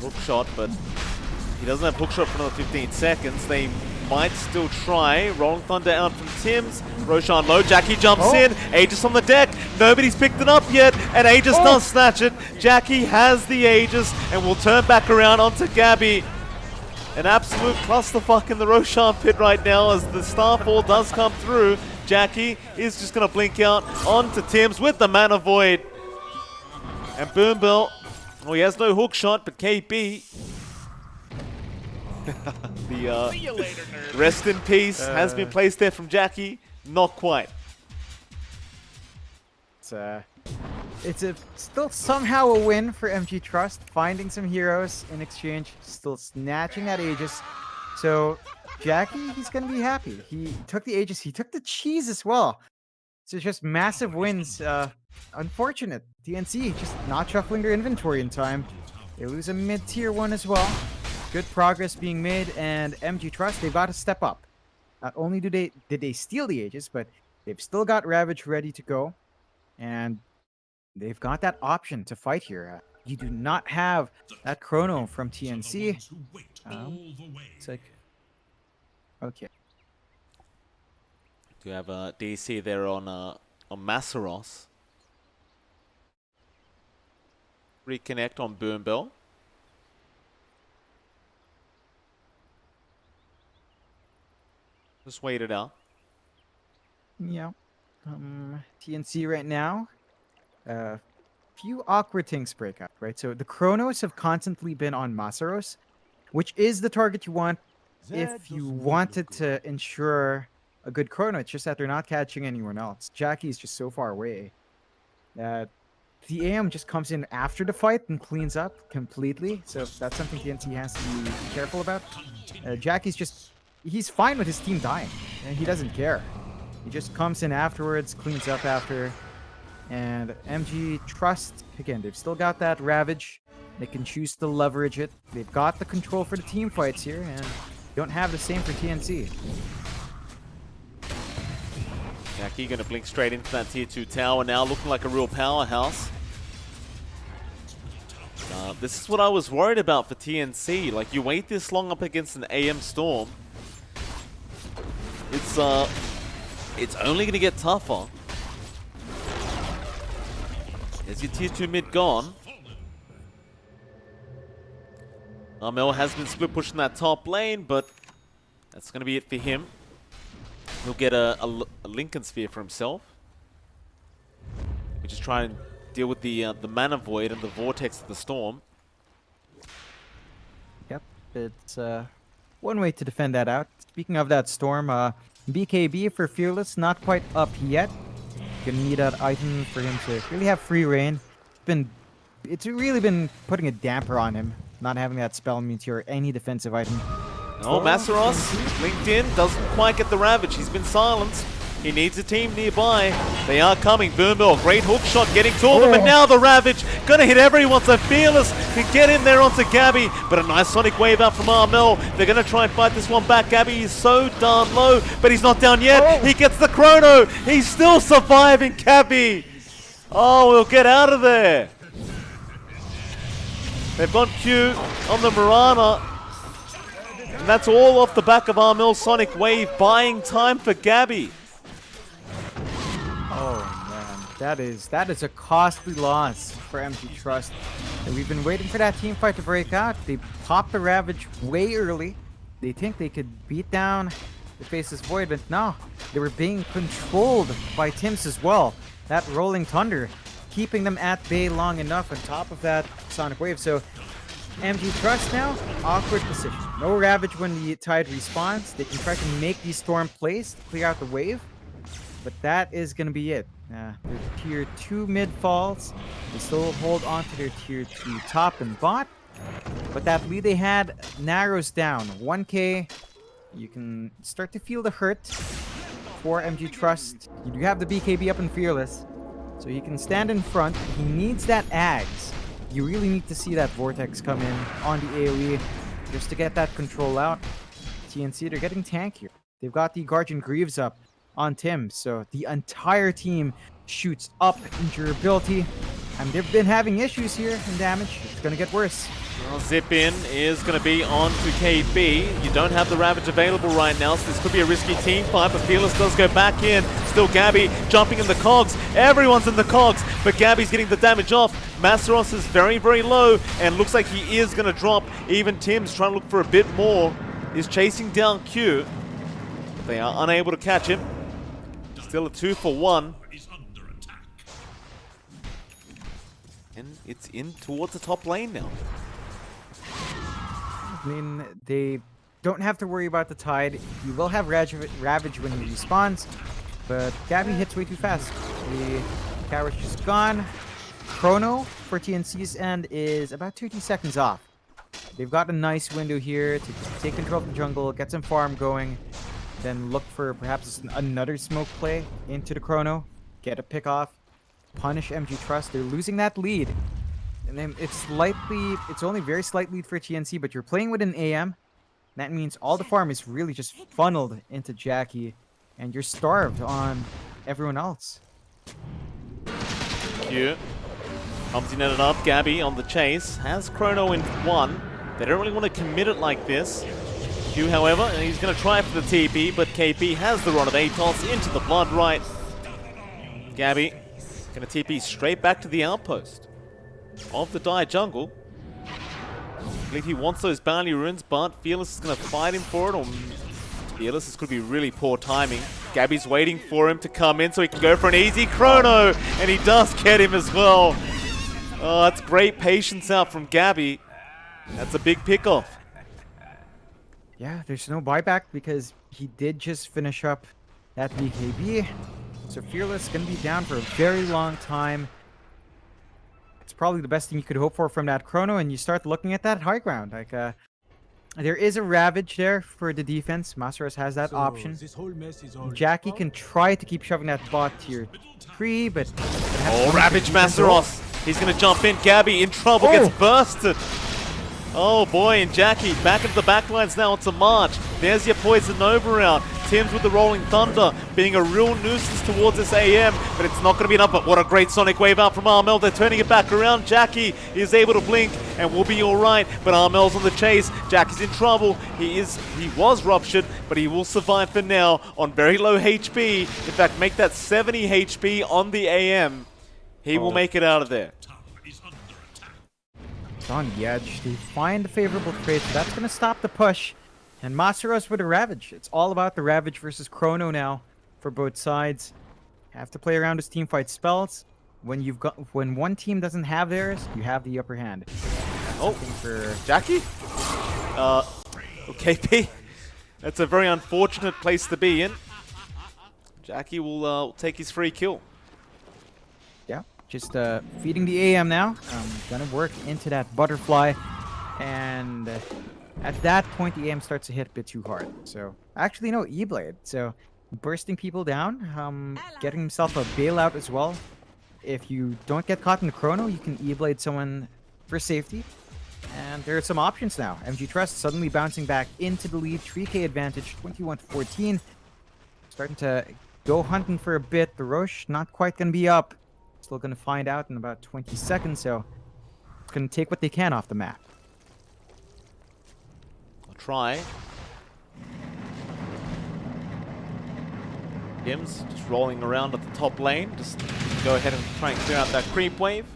hook shot, but he doesn't have hook shot for another 15 seconds. They might still try. Rolling Thunder out from Tim's. Roshan low. Jackie jumps in. Aegis on the deck. Nobody's picked it up yet, and Aegis does snatch it. Jackie has the Aegis and will turn back around onto Gabby. An absolute clusterfuck in the Roshan pit right now as the Starfall does come through. Jackie is just going to blink out onto Tim's with the Mana Void. And Boom Bill, well, he has no hook shot, but KP, the rest in peace has been placed there from Jackie. Not quite. It's still somehow a win for MG.TRUST, finding some heroes in exchange, still snatching that Aegis. So Jackie, he's going to be happy. He took the Aegis, he took the cheese as well. So just massive wins. Unfortunate. TNC just not shuffling their inventory in time. They lose a mid-tier one as well. Good progress being made, and MG.TRUST, they've got to step up. Not only did they steal the Aegis, but they've still got Ravage ready to go. And they've got that option to fight here. You do not have that Chrono from TNC. It's like, okay. Do you have a DC there on Massaros? Reconnect on Boom Bill. Just wait it out. Yeah. TNC right now. Few awkward things break out, right? So the Chronos have constantly been on Massaros, which is the target you want if you wanted to ensure a good Chrono. It's just that they're not catching anyone else. Jackie's just so far away that the AM just comes in after the fight and cleans up completely. So that's something TNC has to be careful about. Jackie's just, he's fine with his team dying, and he doesn't care. He just comes in afterwards, cleans up after. And MG.TRUST, again, they've still got that Ravage. They can choose to leverage it. They've got the control for the team fights here, and don't have the same for TNC. Jackie gonna blink straight into that tier 2 tower now, looking like a real powerhouse. This is what I was worried about for TNC. Like, you wait this long up against an AM Storm, it's only gonna get tougher. There's your tier 2 mid gone. Mel has been split pushing that top lane, but that's going to be it for him. He'll get a Lincoln Sphere for himself. We just try and deal with the Mana Void and the Vortex of the Storm. Yep, it's one way to defend that out. Speaking of that Storm, BKB for Fearless, not quite up yet. Gonna need that item for him to really have free reign. It's really been putting a damper on him, not having that spell meteor or any defensive item. Oh, Massaros linked in, doesn't quite get the Ravage. He's been silenced. He needs a team nearby. They are coming. Boombill, great hook shot getting to them, and now the Ravage gonna hit everyone. So Fearless can get in there onto Gabby, but a nice Sonic Wave out from Armel. They're gonna try and fight this one back. Gabby is so darn low, but he's not down yet. He gets the chrono. He's still surviving, Gabby. Oh, we'll get out of there. They've got Q on the Mirana. And that's all off the back of Armel's Sonic Wave, buying time for Gabby. Oh man, that is a costly loss for MG.TRUST. And we've been waiting for that team fight to break out. They popped the Ravage way early. They think they could beat down the Faceless Void, but no, they were being controlled by Tims as well. That Rolling Thunder keeping them at bay long enough on top of that Sonic Wave. So MG.TRUST now, awkward position. No Ravage when the Tide respawns. They can try to make these Storm plays to clear out the wave, but that is going to be it. Their tier 2 mid falls. They still hold on to their tier 2 top and bot, but that lead they had narrows down. 1k, you can start to feel the hurt for MG.TRUST. You do have the BKB up and Fearless, so he can stand in front. He needs that Ags. You really need to see that Vortex come in on the AoE just to get that control out. TNC, they're getting tankier. They've got the Guardian Greaves up on Tim, so the entire team shoots up in durability. And they've been having issues here in damage. It's going to get worse. Well, Zip in is going to be on to KB. You don't have the Ravage available right now, so this could be a risky team fight, but Fearless does go back in. Still Gabby jumping in the cogs. Everyone's in the cogs, but Gabby's getting the damage off. Masteros is very, very low, and looks like he is going to drop. Even Tim's trying to look for a bit more. Is chasing down Q, but they are unable to catch him. Still a 2-for-1. And it's in towards the top lane now. I mean, they don't have to worry about the Tide. You will have Ravage when he respawns, but Gabby hits way too fast. The Carriage is gone. Chrono for TNC's end is about 30 seconds off. They've got a nice window here to take control of the jungle, get some farm going, then look for perhaps another smoke play into the Chrono, get a pick off, punish MG.TRUST. They're losing that lead. And then it's only very slight lead for TNC, but you're playing with an AM. That means all the farm is really just funneled into Jackie, and you're starved on everyone else. Q comes in and up. Gabby on the chase, has Chrono in 1. They don't really want to commit it like this. Q, however, and he's going to try for the TP, but KP has the run of Atos into the blood right. Gabby going to TP straight back to the outpost of the Dire jungle. I believe he wants those bounty runes, but Fearless is going to fight him for it, or Fearless, this could be really poor timing. Gabby's waiting for him to come in so he can go for an easy Chrono, and he does get him as well. Oh, that's great patience out from Gabby. That's a big pickoff. Yeah, there's no buyback because he did just finish up that BKB. So Fearless is going to be down for a very long time. It's probably the best thing you could hope for from that Chrono, and you start looking at that high ground. Like, there is a Ravage there for the defense. Masteros has that option. Jackie can try to keep shoving that bot tier 3, but... Oh, Ravage Masteros! He's going to jump in. Gabby in trouble, gets bursted. Oh boy, and Jackie back into the backlines now onto March. There's your Poison Nova out. Tims with the Rolling Thunder, being a real nuisance towards this AM, but it's not going to be enough. But what a great Sonic Wave out from Armel. They're turning it back around. Jackie is able to blink and will be alright, but Armel's on the chase. Jackie's in trouble. He was ruptured, but he will survive for now on very low HP. In fact, make that 70 HP on the AM. He will make it out of there. On the edge, they find a favorable trade, so that's going to stop the push. And Masteros with a Ravage. It's all about the Ravage versus Chrono now for both sides. Have to play around with team fight spells. When one team doesn't have theirs, you have the upper hand. Oh, for Jackie? KP. That's a very unfortunate place to be in. Jackie will take his free kill. Yeah, just feeding the AM now. Gonna work into that butterfly, and at that point the AM starts to hit a bit too hard. So actually no, E-Blade. So bursting people down, getting himself a bailout as well. If you don't get caught in the chrono, you can E-blade someone for safety. And there are some options now. MG.TRUST suddenly bouncing back into the lead. 3K advantage, 21-14. Starting to go hunting for a bit. The Roche not quite going to be up. Still going to find out in about 20 seconds, so it's going to take what they can off the map. I'll try. Gims just rolling around at the top lane. Just go ahead and try and clear out that creep wave.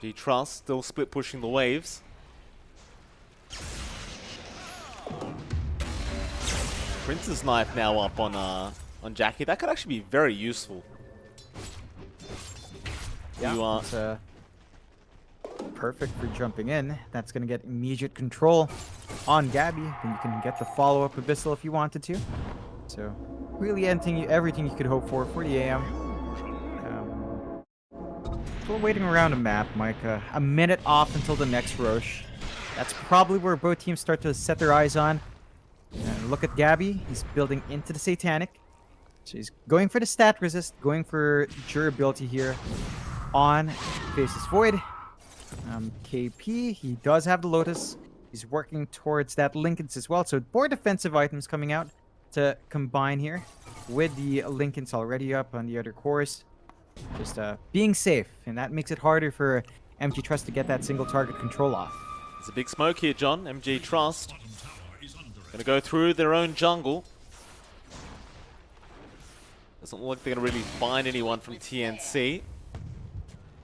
G.TRUST still split pushing the waves. Prince's knife now up on Jackie. That could actually be very useful. Yeah, it's perfect for jumping in. That's going to get immediate control on Gabby. Then you can get the follow-up Abyssal if you wanted to. So really everything you could hope for the AM. Still waiting around a map, Mike. A minute off until the next Roche. That's probably where both teams start to set their eyes on. And look at Gabby. He's building into the Satanic. So he's going for the stat resist, going for durability here on Faceless Void. KP, he does have the Lotus. He's working towards that Linken's as well. So more defensive items coming out to combine here with the Linken's already up on the other cores. Just being safe, and that makes it harder for MG.TRUST to get that single target control off. There's a big smoke here, John. MG.TRUST gonna go through their own jungle. Doesn't look like they're gonna really find anyone from TNC.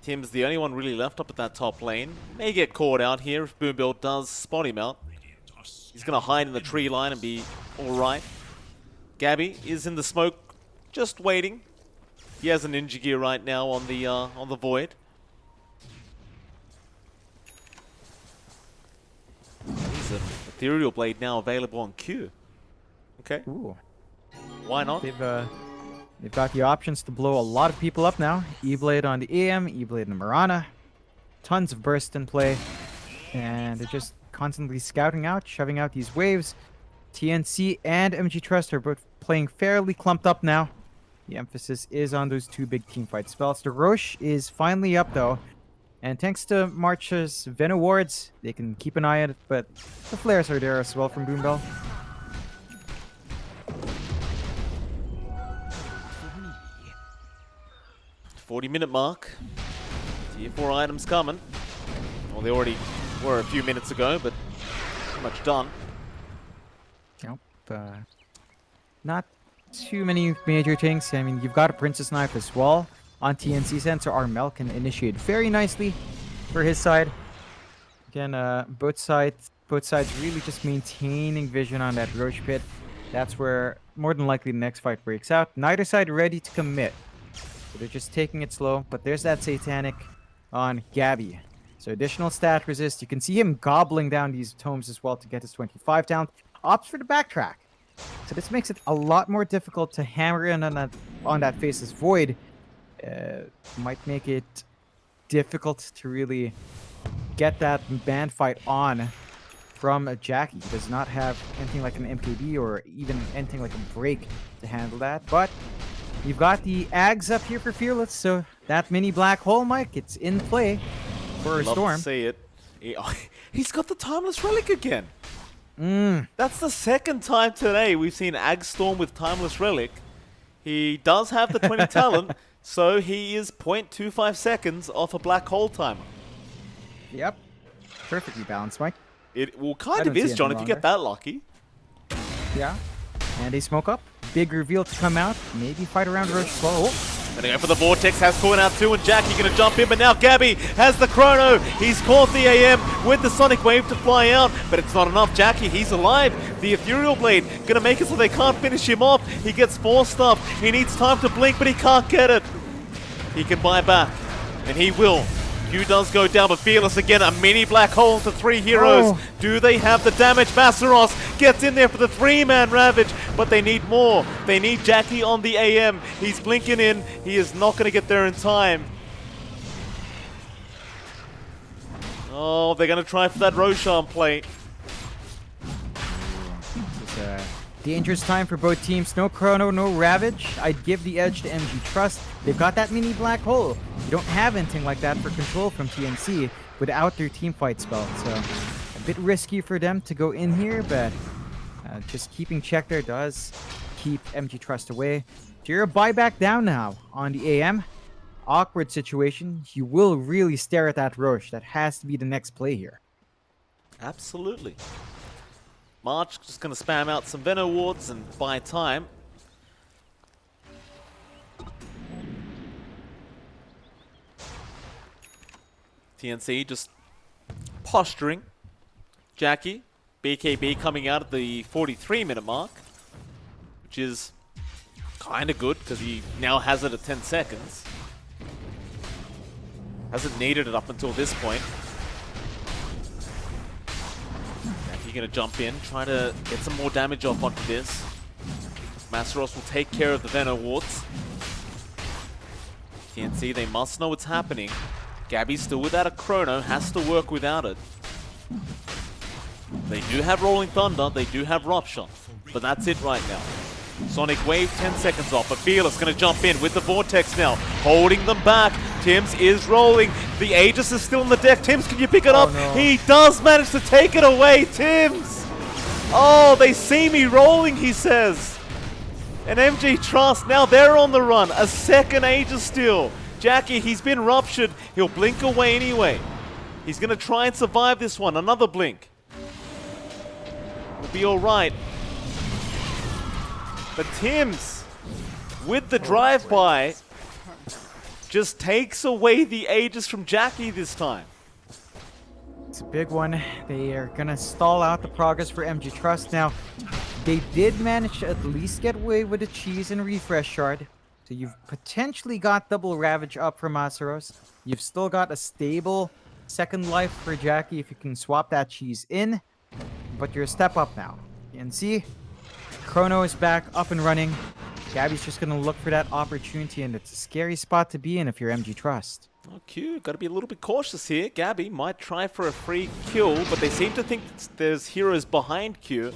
Tim's the only one really left up at that top lane. May get caught out here if Boombill does spot him out. He's gonna hide in the tree line and be alright. Gabby is in the smoke, just waiting. He has a ninja gear right now on the Void. There's an Ethereal Blade now available on Q. Okay. Ooh. Why not? They've got the options to blow a lot of people up now. E-Blade on the AM, E-Blade on the Mirana. Tons of burst in play. And they're just constantly scouting out, shoving out these waves. TNC and MG.TRUST are both playing fairly clumped up now. The emphasis is on those two big teamfight spells. The Roche is finally up though. And thanks to March's Venom wards, they can keep an eye on it, but the flares are there as well from Boombell. .40-minute mark. Tier 4 items coming. Well, they already were a few minutes ago, but pretty much done. Yep. Not too many major things. I mean, you've got a Princess Knife as well on TNC's end, so Armel can initiate very nicely for his side. Again, both sides really just maintaining vision on that Roche pit. That's where more than likely the next fight breaks out. Neither side ready to commit. So they're just taking it slow, but there's that Satanic on Gabby. So additional stat resist. You can see him gobbling down these tomes as well to get his 25 down. Opts for the backtrack. So this makes it a lot more difficult to hammer in on that Faceless Void. Might make it difficult to really get that band fight on from Jackie. He does not have anything like an MKB or even anything like a break to handle that. But you've got the Ags up here for Fearless, so that mini black hole, Mike, it's in play for a Love Storm. to see it. He's got the Timeless Relic again. That's the second time today we've seen Ag Storm with Timeless Relic. He does have the 20 talent, so he is 0.25 seconds off a black hole timer. Yep. Perfectly balanced, Mike. It well, kind of is, John, if you get that lucky. Yeah. And they smoke up. Big reveal to come out. Maybe fight around Roche slow. Gonna go for the Vortex, has caught out too, and Jackie gonna jump in, but now Gabby has the Chrono. He's caught the AM with the Sonic Wave to fly out, but it's not enough. Jackie, he's alive. The Ethereal Blade gonna make it so they can't finish him off. He gets forced up. He needs time to blink, but he can't get it. He can buy back, and he will. Q does go down, but Fearless again, a mini black hole to 3 heroes. Do they have the damage? Masseros gets in there for the 3-man Ravage, but they need more. They need Jackie on the AM. He's blinking in. He is not going to get there in time. Oh, they're going to try for that Roshan play. It's a dangerous time for both teams. No Chrono, no Ravage. I'd give the edge to MG.TRUST. They've got that mini black hole. You don't have anything like that for control from TNC without their team fight spell. So a bit risky for them to go in here, but just keeping check there does keep MG.TRUST away. Jira buyback down now on the AM. Awkward situation. You will really stare at that Roche. That has to be the next play here. Absolutely. March just going to spam out some Venom wards and buy time. TNC just posturing. Jackie, BKB coming out at the 43-minute mark, which is kind of good because he now has it at 10 seconds. Hasn't needed it up until this point. Jackie gonna jump in, try to get some more damage off onto this. Masaros will take care of the Venom wards. TNC, they must know what's happening. Gabby's still without a Chrono, has to work without it. They do have Rolling Thunder, they do have Rupture, but that's it right now. Sonic Wave 10 seconds off, but Fearless gonna jump in with the Vortex now, holding them back. Tims is rolling, the Aegis is still on the deck. Tims, can you pick it up? No. He does manage to take it away, Tims! Oh, they see me rolling, he says. And MG.TRUST, now they're on the run, a second Aegis steal. Jackie, he's been ruptured, he'll blink away anyway. He's gonna try and survive this one, another blink. We'll be alright. But Tims, with the drive-by, just takes away the Aegis from Jackie this time. It's a big one. They are gonna stall out the progress for MG.TRUST. Now, they did manage to at least get away with a cheese and refresh shard. So you've potentially got double Ravage up for Masaros. You've still got a stable second life for Jackie if you can swap that cheese in. But you're a step up now. You can see Chrono is back up and running. Gabby's just gonna look for that opportunity, and it's a scary spot to be in if you're MG.TRUST. Oh, Q, gotta be a little bit cautious here. Gabby might try for a free kill, but they seem to think there's heroes behind Q.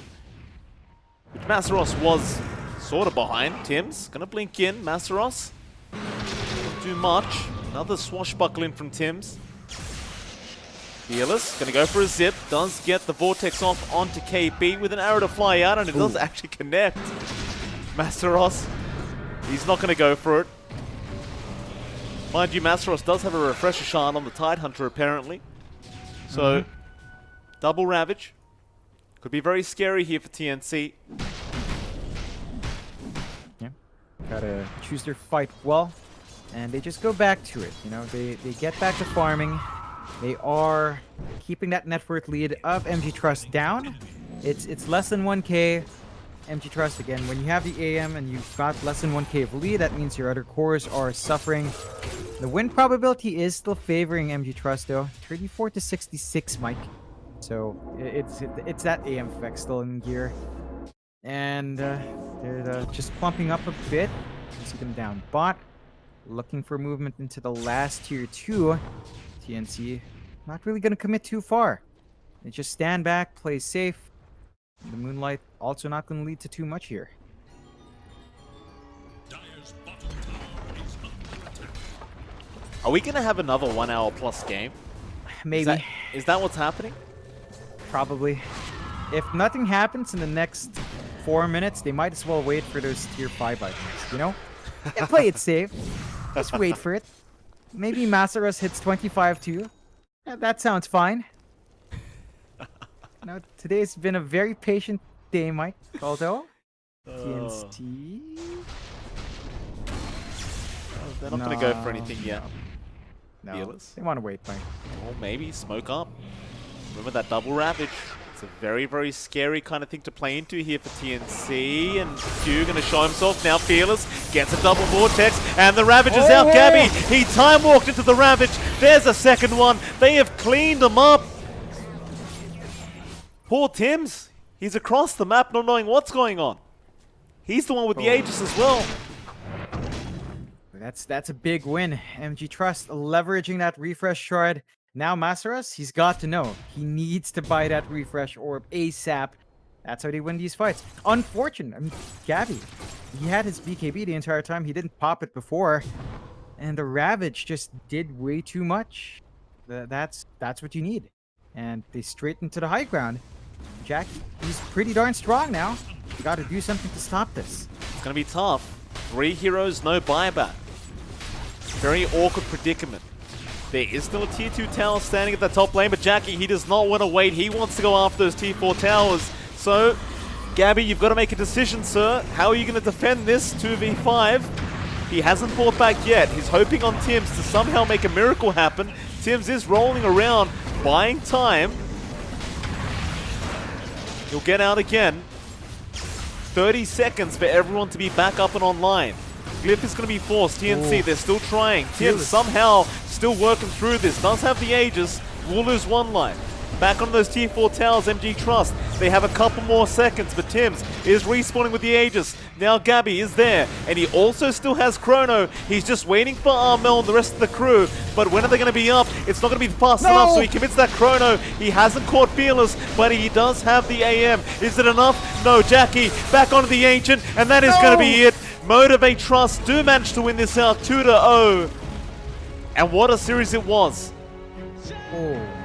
Which Masaros was sort of behind. Tims gonna blink in. Masaros don't do much. Another swashbuckling from Tims. Fearless gonna go for a zip. Does get the Vortex off onto KB with an arrow to fly out, and it does actually connect. Masaros, he's not gonna go for it. Mind you, Masaros does have a refresher shard on the Tidehunter apparently. So, double Ravage. Could be very scary here for TNC. Yeah, gotta choose their fight well, and they just go back to it. You know, they get back to farming. They are keeping that net worth lead of MG.TRUST down. It's less than 1k. MG.TRUST, again, when you have the AM and you've got less than 1k of lead, that means your other cores are suffering. The win probability is still favoring MG.TRUST though, 34 to 66, Mike. So it's that AM effect still in gear. And they're just clumping up a bit. You can see them down bot, looking for movement into the last tier 2. TNC not really going to commit too far. They just stand back, play safe. The Moonlight also not going to lead to too much here. Dire's bottom tower is under attack. Are we gonna have another 1 hour plus game? Maybe. Is that what's happening? Probably. If nothing happens in the next 4 minutes, they might as well wait for those tier 5 items, you know? And play it safe. Just wait for it. Maybe Masaros hits 25 too. Yeah, that sounds fine. Now, today's been a very patient day, Mike. Although, TNC... They're not gonna go for anything yet. No, Fearless. they want to wait, Mike. Or maybe smoke up. Remember that double Ravage. It's a very, very scary kind of thing to play into here for TNC. And Q gonna show himself now. Fearless gets a double Vortex, and the Ravage is out. Gabby, he time walked into the Ravage. There's a second one. They have cleaned him up. Poor Tims. He's across the map not knowing what's going on. He's the one with the Aegis as well. That's a big win. MG.TRUST leveraging that refresh shard. Now Masaras, he's got to know. He needs to buy that refresh orb ASAP. That's how they win these fights. Unfortunate. I mean, Gabby, he had his BKB the entire time. He didn't pop it before. And the Ravage just did way too much. That's what you need. And they straightened to the high ground. Jackie, he's pretty darn strong now. You got to do something to stop this. It's going to be tough. 3 heroes, no buyback. Very awkward predicament. There is still a tier 2 tower standing at the top lane, but Jackie, he does not want to wait. He wants to go after those tier 4 towers. So, Gabby, you've got to make a decision, sir. How are you going to defend this 2v5? He hasn't fought back yet. He's hoping on Tims to somehow make a miracle happen. Tims is rolling around, buying time. He'll get out again. 30 seconds for everyone to be back up and online. Glyph is going to be forced. TNC, they're still trying. Tims somehow still working through this. Does have the Aegis. Will lose 1 life. Back on those tier 4 towers, MG.TRUST. They have a couple more seconds, but Tims is respawning with the Aegis. Now Gabby is there, and he also still has Chrono. He's just waiting for Armel and the rest of the crew, but when are they going to be up? It's not going to be fast enough, so he commits that Chrono. He hasn't caught Fearless, but he does have the AM. Is it enough? No, Jackie back onto the Ancient, and that is going to be it. MG.TRUST do manage to win this out 2-0. And what a series it was.